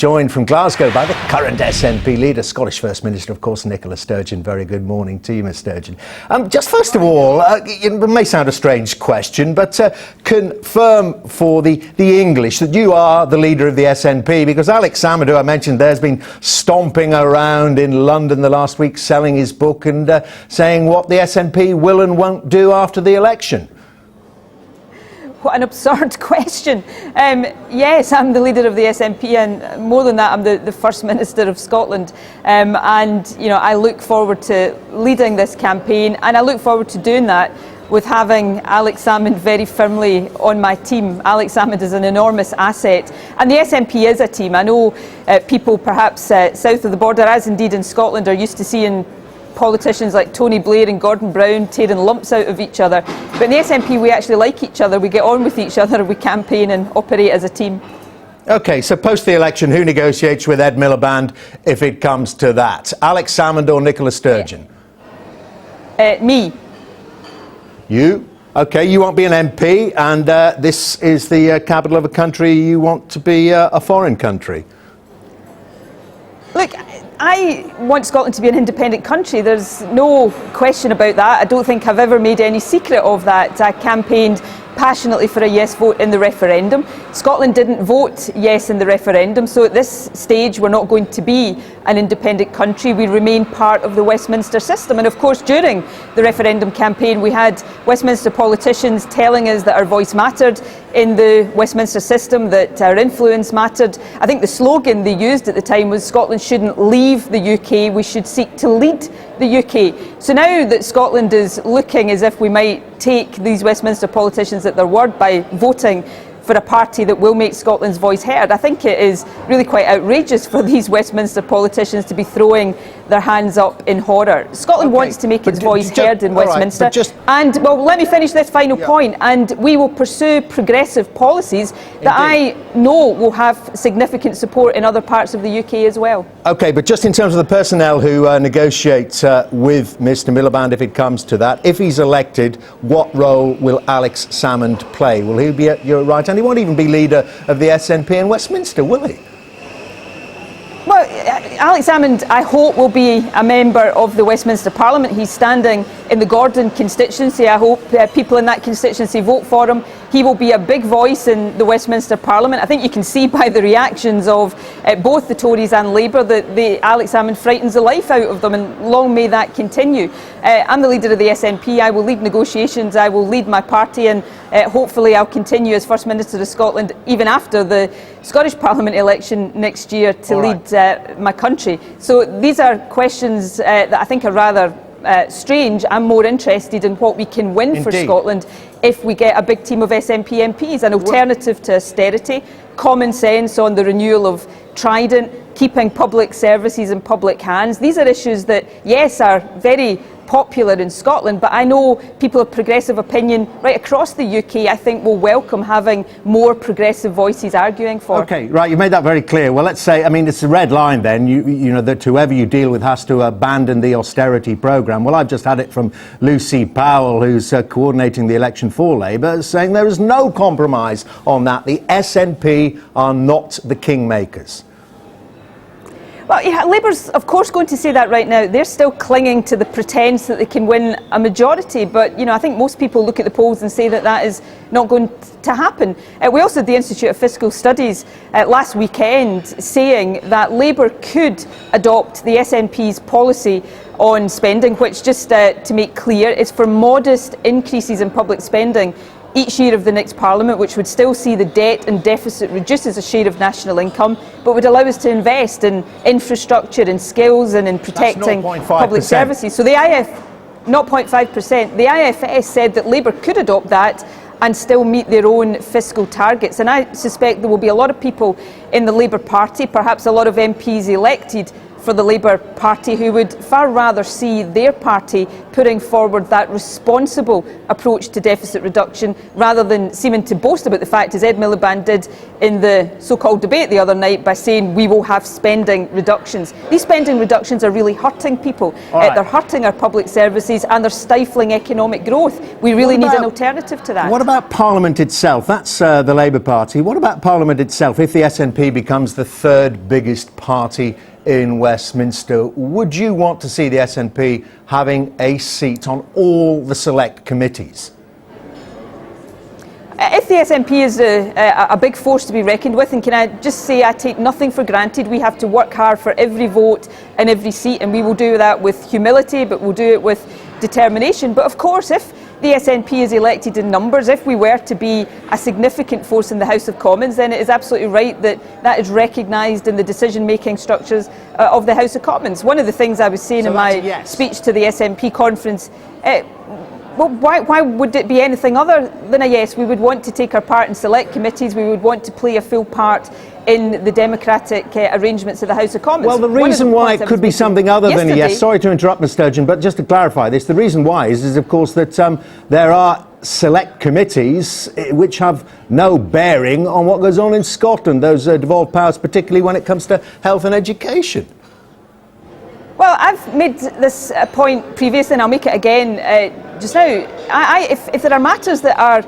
Joined from Glasgow by the current SNP leader, Scottish First Minister, of course, Nicola Sturgeon. Very good morning to you, Ms Sturgeon. Just first of all, it may sound a strange question, but confirm for the English that you are the leader of the SNP, because Alex Salmond, who I mentioned there, has been stomping around in London the last week selling his book and saying what the SNP will and won't do after the election. What an absurd question. Yes, I'm the leader of the SNP, and more than that, I'm the First Minister of Scotland. And, you know, I look forward to leading this campaign, and I look forward to doing that with having Alex Salmond very firmly on my team. Alex Salmond is an enormous asset, and the SNP is a team. I know people perhaps south of the border, as indeed in Scotland, are used to seeing politicians like Tony Blair and Gordon Brown tearing lumps out of each other. But in the SNP, we actually like each other, we get on with each other, we campaign and operate as a team. OK, so post the election, who negotiates with Ed Miliband if it comes to that? Alex Salmond or Nicola Sturgeon? Me. You? OK, you won't be an MP, and this is the capital of a country you want to be a foreign country. Look, I want Scotland to be an independent country. There's no question about that. I don't think I've ever made any secret of that. I campaigned passionately for a yes vote in the referendum. Scotland didn't vote yes in the referendum, so at this stage we're not going to be an independent country. We remain part of the Westminster system, and of course during the referendum campaign we had Westminster politicians telling us that our voice mattered in the Westminster system, that our influence mattered. I think the slogan they used at the time was Scotland shouldn't leave the UK, we should seek to lead the UK. So now that Scotland is looking as if we might take these Westminster politicians at their word by voting for a party that will make Scotland's voice heard, I think it is really quite outrageous for these Westminster politicians to be throwing their hands up in horror. Scotland wants to make its voice heard in Westminster. And, well, let me finish this final point, and we will pursue progressive policies that I know will have significant support in other parts of the UK as well. OK, but just in terms of the personnel who negotiate with Mr Miliband, if it comes to that, if he's elected, what role will Alex Salmond play? Will he be at your right hand? He won't even be leader of the SNP in Westminster, will he? Well, Alex Salmond, I hope, will be a member of the Westminster Parliament. He's standing in the Gordon constituency. I hope people in that constituency vote for him. He will be a big voice in the Westminster Parliament. I think you can see by the reactions of both the Tories and Labour that Alex Salmond frightens the life out of them, and long may that continue. I'm the leader of the SNP. I will lead negotiations. I will lead my party, and hopefully I'll continue as First Minister of Scotland even after the Scottish Parliament election next year to lead my country. So these are questions that I think are rather strange. I'm more interested in what we can win for Scotland if we get a big team of SNP MPs, an alternative to austerity, common sense on the renewal of Trident, keeping public services in public hands. These are issues that, yes, are very popular in Scotland, but I know people of progressive opinion right across the UK, I think, will welcome having more progressive voices arguing for. OK, right, you made that very clear. Well, let's say, I mean, it's a red line then, you know, that whoever you deal with has to abandon the austerity programme. Well, I've just had it from Lucy Powell, who's coordinating the election for Labour, saying there is no compromise on that. The SNP are not the kingmakers. Well, yeah, Labour's of course going to say that right now. They're still clinging to the pretence that they can win a majority, but you know, I think most people look at the polls and say that that is not going to happen. We also had the Institute of Fiscal Studies last weekend saying that Labour could adopt the SNP's policy on spending, which, just to make clear, is for modest increases in public spending each year of the next Parliament, which would still see the debt and deficit reduce as a share of national income, but would allow us to invest in infrastructure, in skills and in protecting public services. So the 0.5%, the IFS said that Labour could adopt that and still meet their own fiscal targets. And I suspect there will be a lot of people in the Labour Party, perhaps a lot of MPs elected for the Labour Party, who would far rather see their party putting forward that responsible approach to deficit reduction rather than seeming to boast about the fact, as Ed Miliband did in the so-called debate the other night, by saying we will have spending reductions. These spending reductions are really hurting people. They're hurting our public services and they're stifling economic growth. We really need an alternative to that. What about Parliament itself? That's the Labour Party. What about Parliament itself? If the SNP becomes the third biggest party in Westminster, would you want to see the SNP having a seat on all the select committees? If the SNP is a big force to be reckoned with, and can I just say I take nothing for granted. We have to work hard for every vote and every seat, and we will do that with humility, but we'll do it with determination. But of course, if the SNP is elected in numbers, if we were to be a significant force in the House of Commons, then it is absolutely right that that is recognised in the decision-making structures of the House of Commons. One of the things I was saying in my speech to the SNP conference, well, why would it be anything other than a yes? We would want to take our part in select committees. We would want to play a full part in the democratic arrangements of the House of Commons. Well, the reason why it could be something other than a yes, sorry to interrupt, Mr. Sturgeon, but just to clarify this, the reason why is of course that there are select committees which have no bearing on what goes on in Scotland, those devolved powers, particularly when it comes to health and education. Well, I've made this point previously and I'll make it again just now. If there are matters that are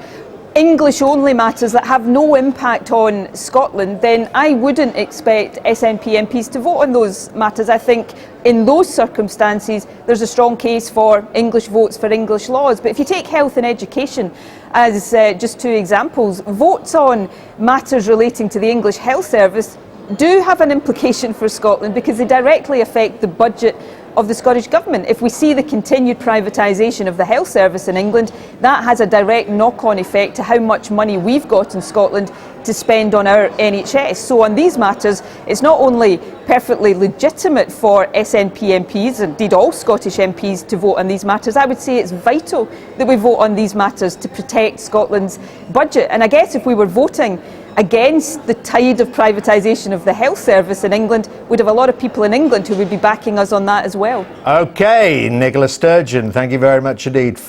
English-only matters that have no impact on Scotland, then I wouldn't expect SNP MPs to vote on those matters. I think in those circumstances there's a strong case for English votes for English laws. But if you take health and education as just two examples, votes on matters relating to the English Health Service do have an implication for Scotland because they directly affect the budget of the Scottish Government. If we see the continued privatisation of the health service in England, that has a direct knock-on effect to how much money we've got in Scotland to spend on our NHS. So on these matters, it's not only perfectly legitimate for SNP MPs, indeed all Scottish MPs, to vote on these matters. I would say it's vital that we vote on these matters to protect Scotland's budget. And I guess if we were voting against the tide of privatisation of the health service in England, we'd have a lot of people in England who would be backing us on that as well. OK, Nicola Sturgeon, thank you very much indeed.